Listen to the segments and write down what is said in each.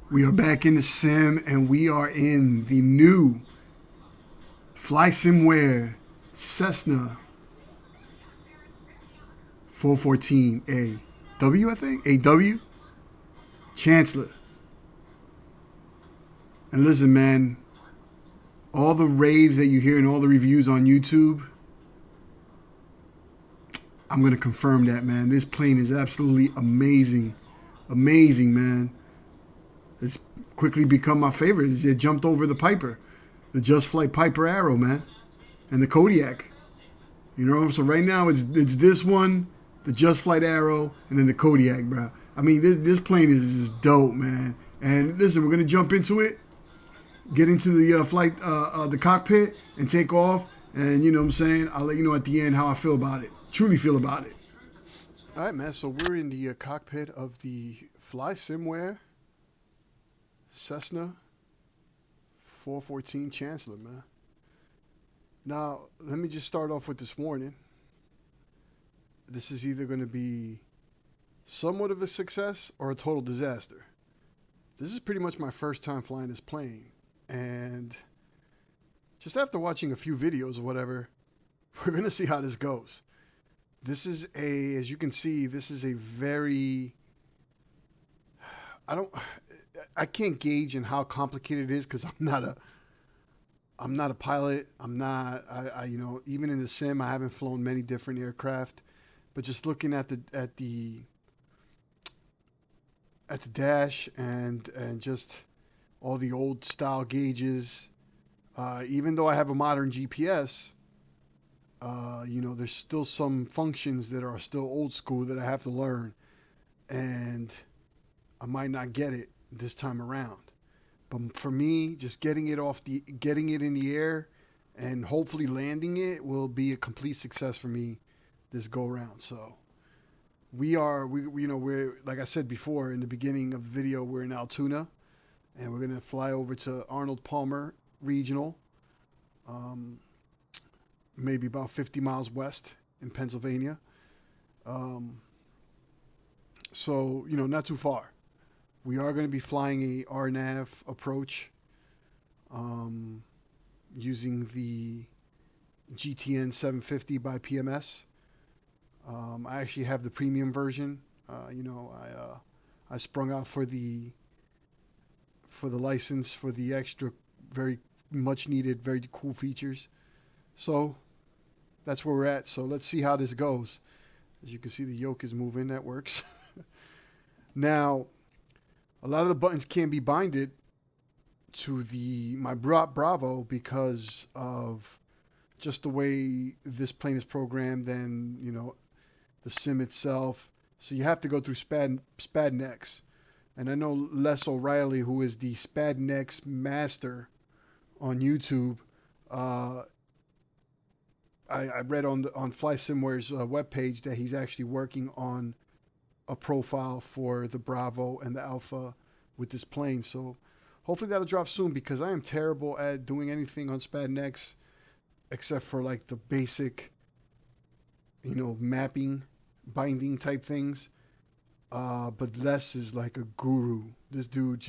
We are back in the sim and we are in the new Flysimware Cessna 414A W, I think? AW Chancellor. And listen, man, all the raves that you hear and all the reviews on YouTube, I'm going to confirm that, man. This plane is absolutely amazing. Amazing, man. It's quickly become my favorite. It jumped over the Piper, the Just Flight Piper Arrow, man, and the Kodiak. You know, so right now it's this one, the Just Flight Arrow, and then the Kodiak, bro. I mean, this plane is dope, man. And listen, we're gonna jump into it, get into the the cockpit, and take off. And you know what I'm saying? I'll let you know at the end how I feel about it. Truly feel about it. All right, man. So we're in the cockpit of the Flysimware Cessna 414 Chancellor, man. Now, let me just start off with this warning. This is either going to be somewhat of a success or a total disaster. This is pretty much my first time flying this plane, and just after watching a few videos or whatever, we're going to see how this goes. This is as you can see, this is a very, I can't gauge in how complicated it is because I'm not a pilot. You know, even in the sim, I haven't flown many different aircraft. But just looking at the dash and just all the old style gauges, even though I have a modern GPS, you know, there's still some functions that are still old school that I have to learn, and I might not get it this time around. But for me, just getting it in the air and hopefully landing it will be a complete success for me this go around. So we're like I said before in the beginning of the video, we're in Altoona and we're gonna fly over to Arnold Palmer Regional, um, maybe about 50 miles west in Pennsylvania. Um, so you know, not too far. We are going to be flying a RNAV approach, um, using the GTN 750 by PMS. I actually have the premium version. You know, I sprung out for the license for the extra, very much needed, very cool features. So that's where we're at. So let's see how this goes. As you can see, the yoke is moving. That works. Now, a lot of the buttons can't be binded to my Bravo because of just the way this plane is programmed and, you know, the sim itself. So you have to go through SpadNex. And I know Les O'Reilly, who is the SpadNex master on YouTube, I read on Flysimware's webpage that he's actually working on a profile for the Bravo and the Alpha with this plane. So hopefully that'll drop soon because I am terrible at doing anything on SpadNex except for like the basic, you know, mapping, binding type things. But Les is like a guru. This dude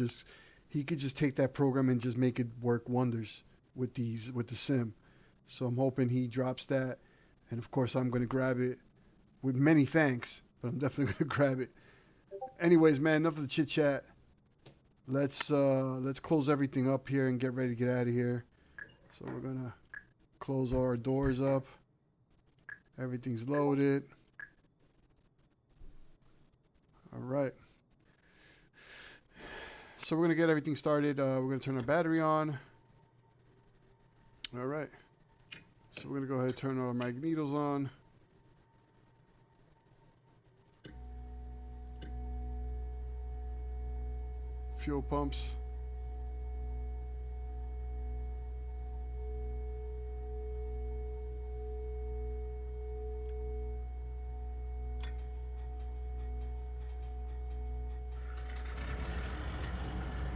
he could just take that program and just make it work wonders with the sim. So I'm hoping he drops that. And of course I'm going to grab it with many thanks, but I'm definitely going to grab it. Anyways, man, enough of the chit chat. Let's close everything up here and get ready to get out of here. So we're gonna close all our doors up. Everything's loaded. All right. So we're gonna get everything started. We're gonna turn our battery on. All right. So we're gonna go ahead and turn our magnetos on. Fuel pumps.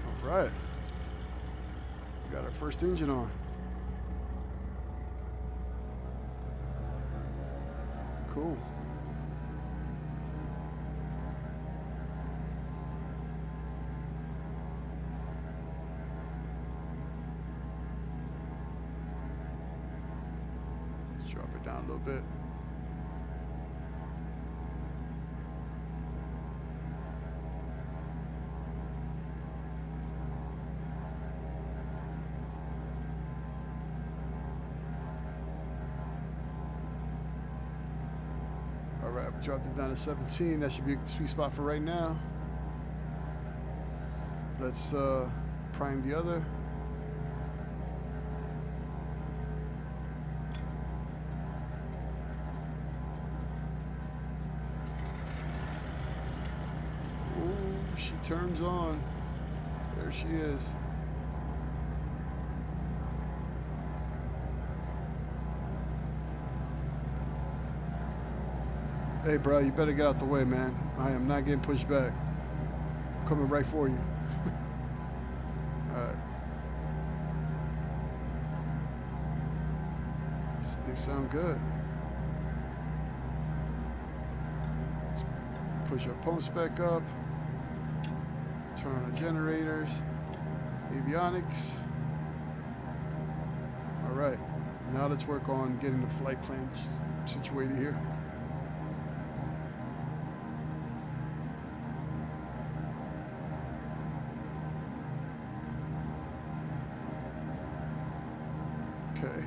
All right. We got our first engine on. Cool. Drop it down a little bit. Alright, I've dropped it down to 17. That should be a sweet spot for right now. Let's prime the other. Ooh, she turns on. There she is. Hey, bro, you better get out the way, man. I am not getting pushed back. I'm coming right for you. Alright. They sound good. Let's push our pumps back up. Turn on the generators. Avionics. Alright. Now let's work on getting the flight plan situated here. Okay.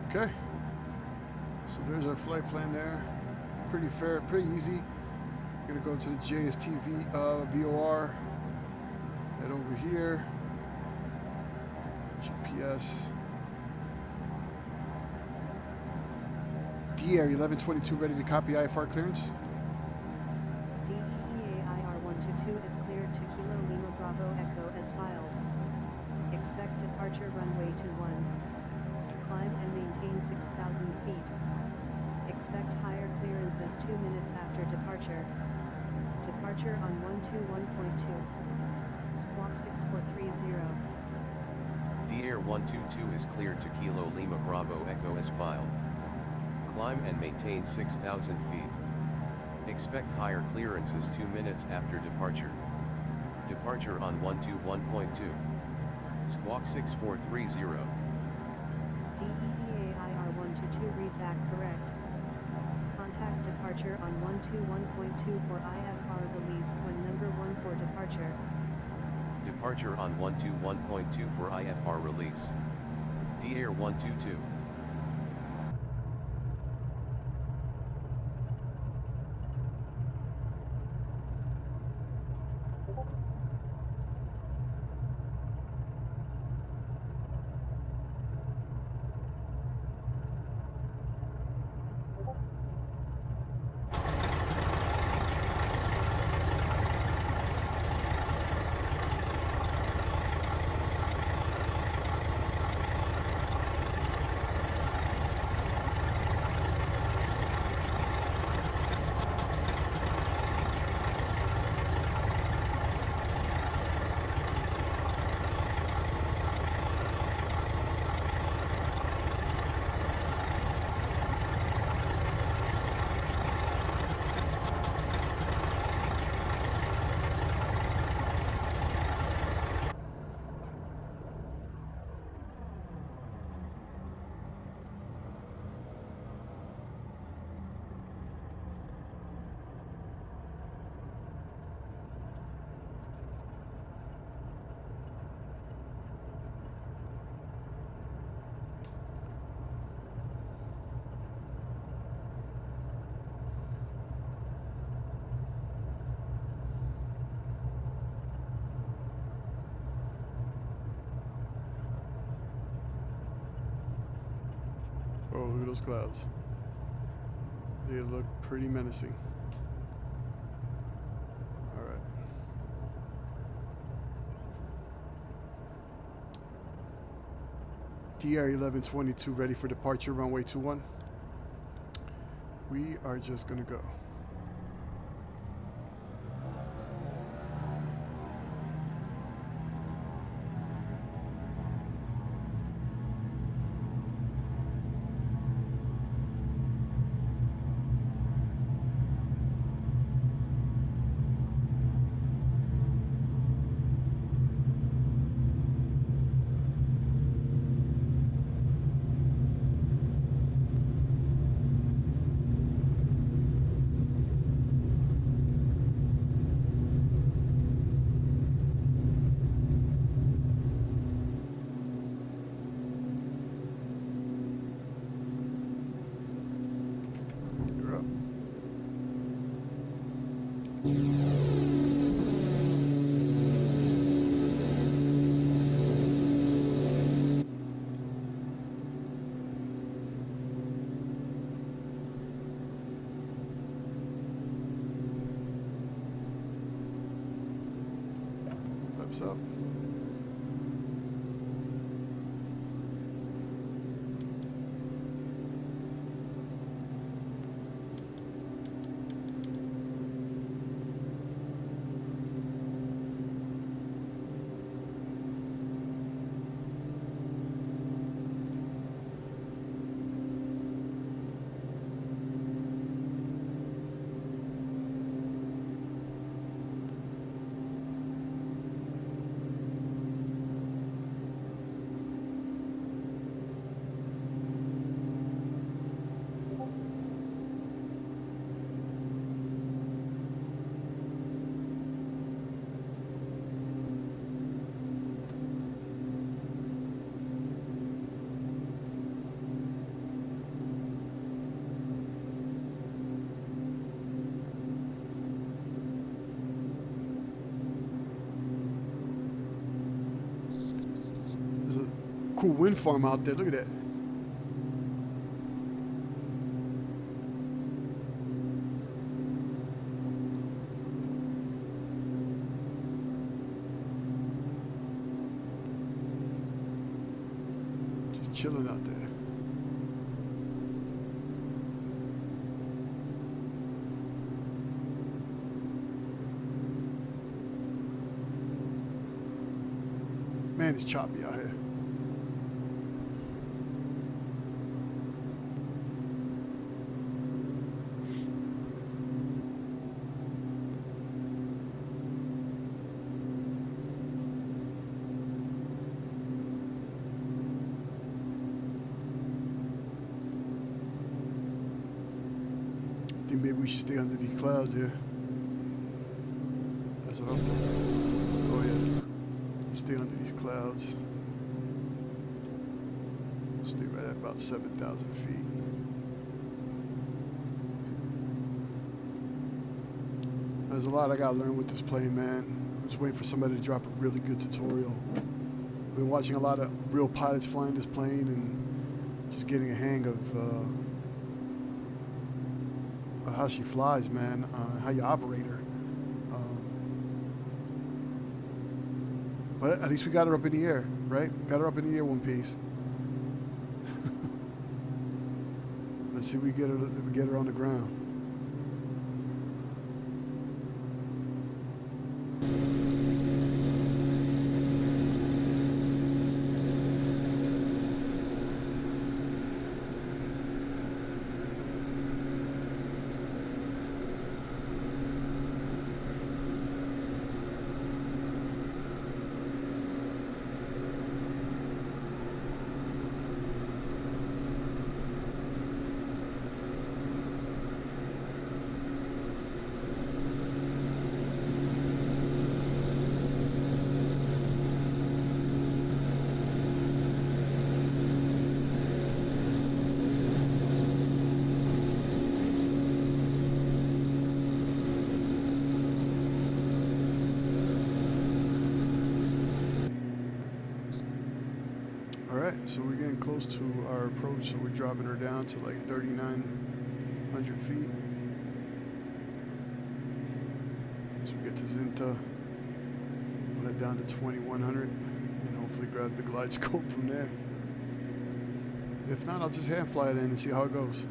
Okay, so there's our flight plan there. Pretty fair, pretty easy. Gonna go to the JSTV VOR. Head over here. GPS. DAir 1122 ready to copy IFR clearance. DEAIR 122 is cleared to Kilo Lima Bravo Echo as filed. Expect departure runway 21. Climb and maintain 6,000 feet. Expect higher clearances 2 minutes after departure. Departure on 121.2. Squawk 6430. DAir 122 is cleared to Kilo Lima Bravo Echo as filed. Climb and maintain 6,000 feet. Expect higher clearances 2 minutes after departure. Departure on 121.2. Squawk 6430. DEAIR 122 read back correct. Contact departure on 121.2 for IFR release when number 1 for departure. Departure on 121.2 for IFR release. DAir 122. Look at those clouds. They look pretty menacing. All right. DR 1122 ready for departure, runway 21. We are just gonna go. You're up. Flaps up. There's a cool wind farm out there. Look at that. Just chilling out there. Man, it's choppy out here. I think maybe we should stay under these clouds here. That's what I'm thinking. Oh yeah. Stay under these clouds. Stay right at about 7,000 feet. There's a lot I gotta learn with this plane, man. I'm just waiting for somebody to drop a really good tutorial. I've been watching a lot of real pilots flying this plane and just getting a hang of how she flies, man, how you operate her. But at least we got her up in the air, right? Got her up in the air one piece. Let's see if we get her on the ground. Alright, so we're getting close to our approach, so we're dropping her down to like 3,900 feet. As we get to Zinta, we'll head down to 2,100 and hopefully grab the glide scope from there. If not, I'll just hand fly it in and see how it goes.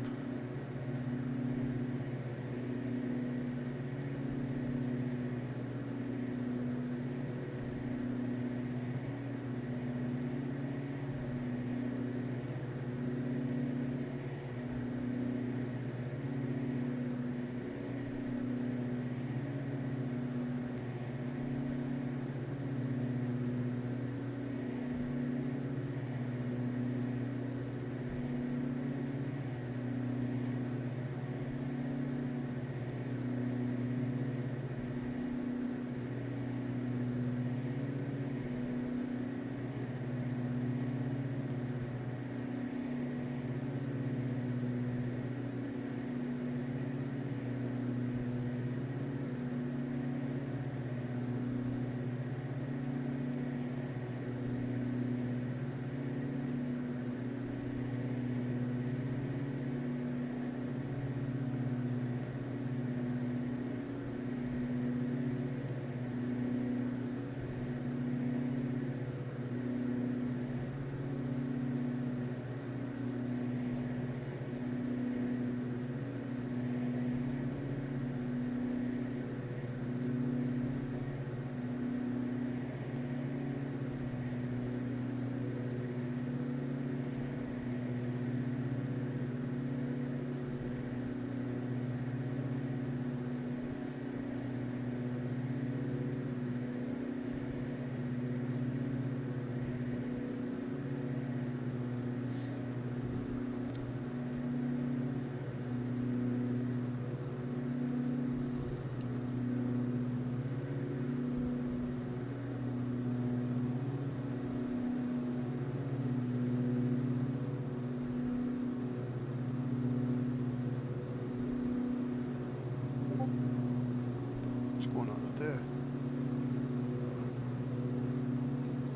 What's going on out there?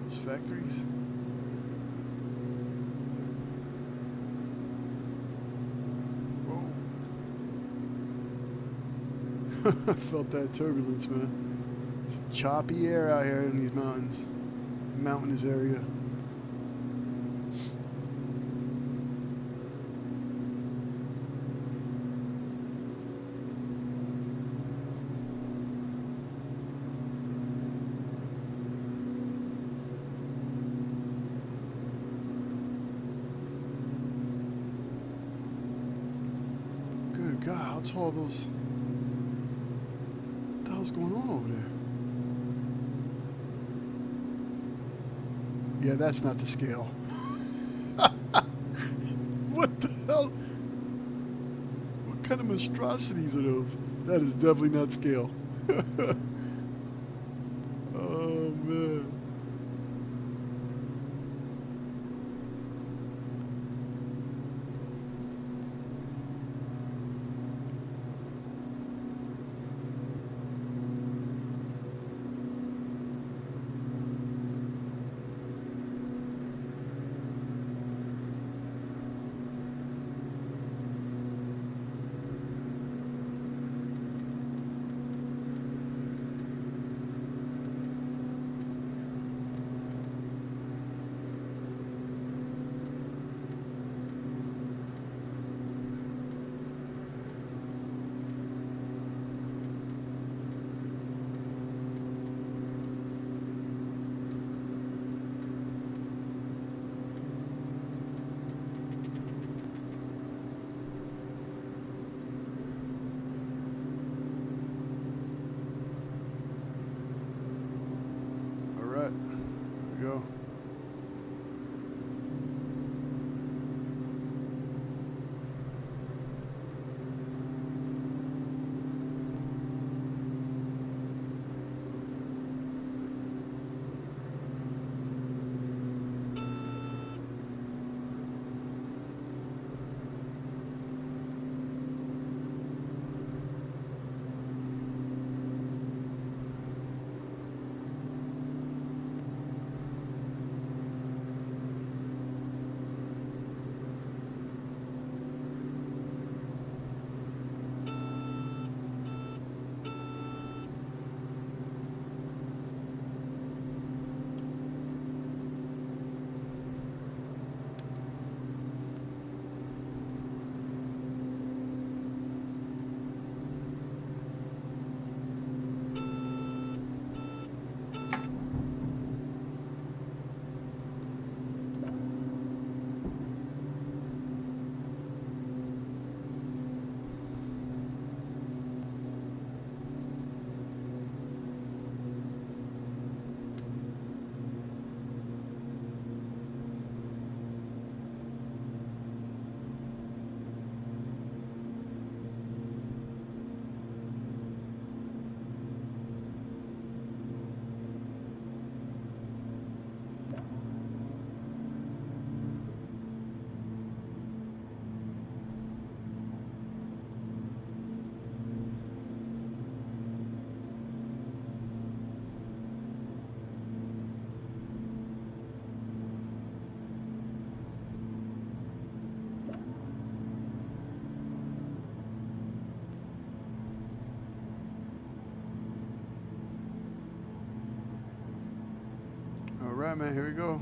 Those factories? Whoa. I felt that turbulence, man. Some choppy air out here in these mountains. Mountainous area. Good God, how tall are those? What the hell's going on over there? Yeah, that's not the scale. What the hell? What kind of monstrosities are those? That is definitely not scale. Oh man. right, man, here we go.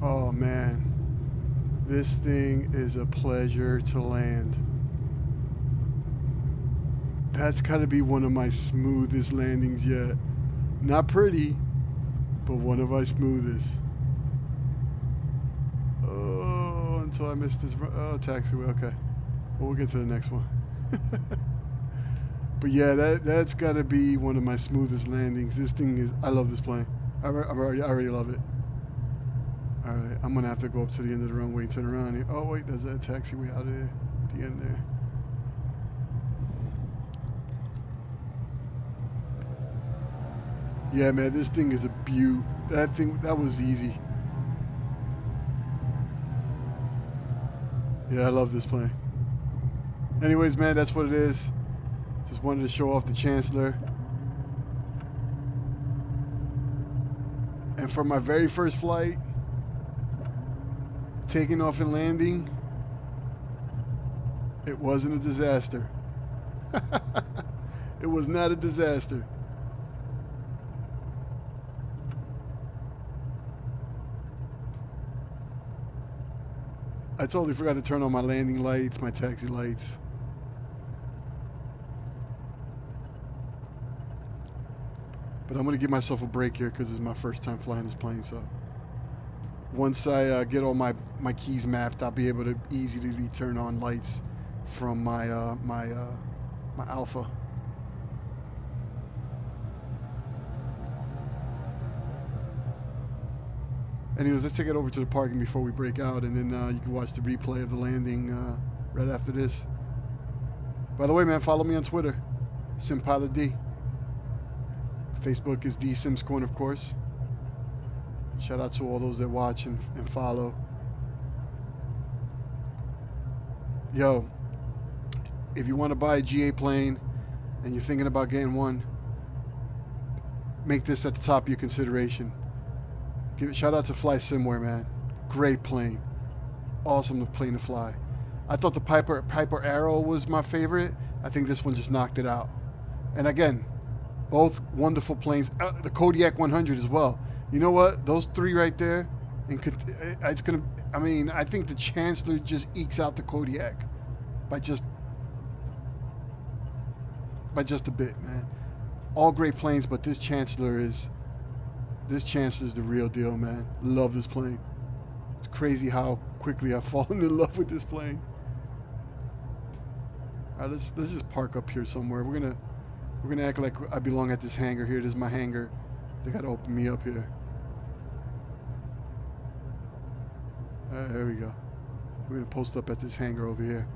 Oh man, this thing is a pleasure to land. That's gotta be one of my smoothest landings yet. Not pretty, but one of my smoothest. Oh, until I missed this. Oh, taxiway. Okay, well, we'll get to the next one. But yeah, that's gotta be one of my smoothest landings. This thing is. I love this plane. I already love it. All right, I'm gonna have to go up to the end of the runway and turn around here. Oh wait, there's that taxiway out there at the end there. Yeah, man, this thing is a beaut. That was easy. Yeah, I love this plane. Anyways, man, that's what it is. Just wanted to show off the Chancellor. And for my very first flight, taking off and landing, it wasn't a disaster. It was not a disaster. I totally forgot to turn on my landing lights, my taxi lights. But I'm going to give myself a break here because this is my first time flying this plane. So once I get all my keys mapped, I'll be able to easily turn on lights from my Alpha. Anyways, let's take it over to the parking before we break out, and then you can watch the replay of the landing right after this. By the way, man, follow me on Twitter, SimPilotD. Facebook is DSimsCoin, of course. Shout out to all those that watch and follow. Yo, if you want to buy a GA plane and you're thinking about getting one, make this at the top of your consideration. Give a shout out to Flysimware, man. Great plane. Awesome plane to fly. I thought the Piper Arrow was my favorite. I think this one just knocked it out. And again, both wonderful planes. The Kodiak 100 as well. You know what? Those three right there, and it's gonna. I mean, I think the Chancellor just ekes out the Kodiak by just a bit, man. All great planes, but this Chancellor is the real deal, man. Love this plane. It's crazy how quickly I've fallen in love with this plane. All right, let's just park up here somewhere. We're gonna act like I belong at this hangar here. This is my hangar. They gotta open me up here. All right, there we go. We're gonna post up at this hangar over here.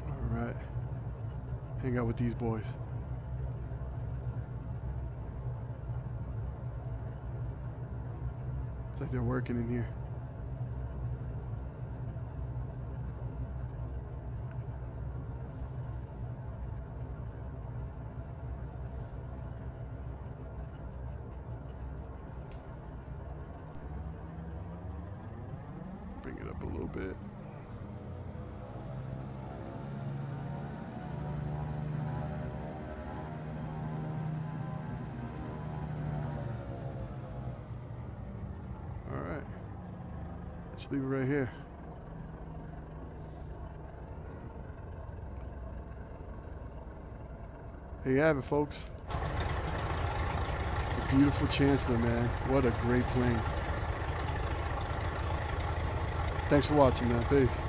All right. Hang out with these boys. It's like they're working in here. Bring it up a little bit. All right. Let's leave it right here. There you have it, folks. The beautiful Chancellor, man. What a great plane. Thanks for watching, man. Peace.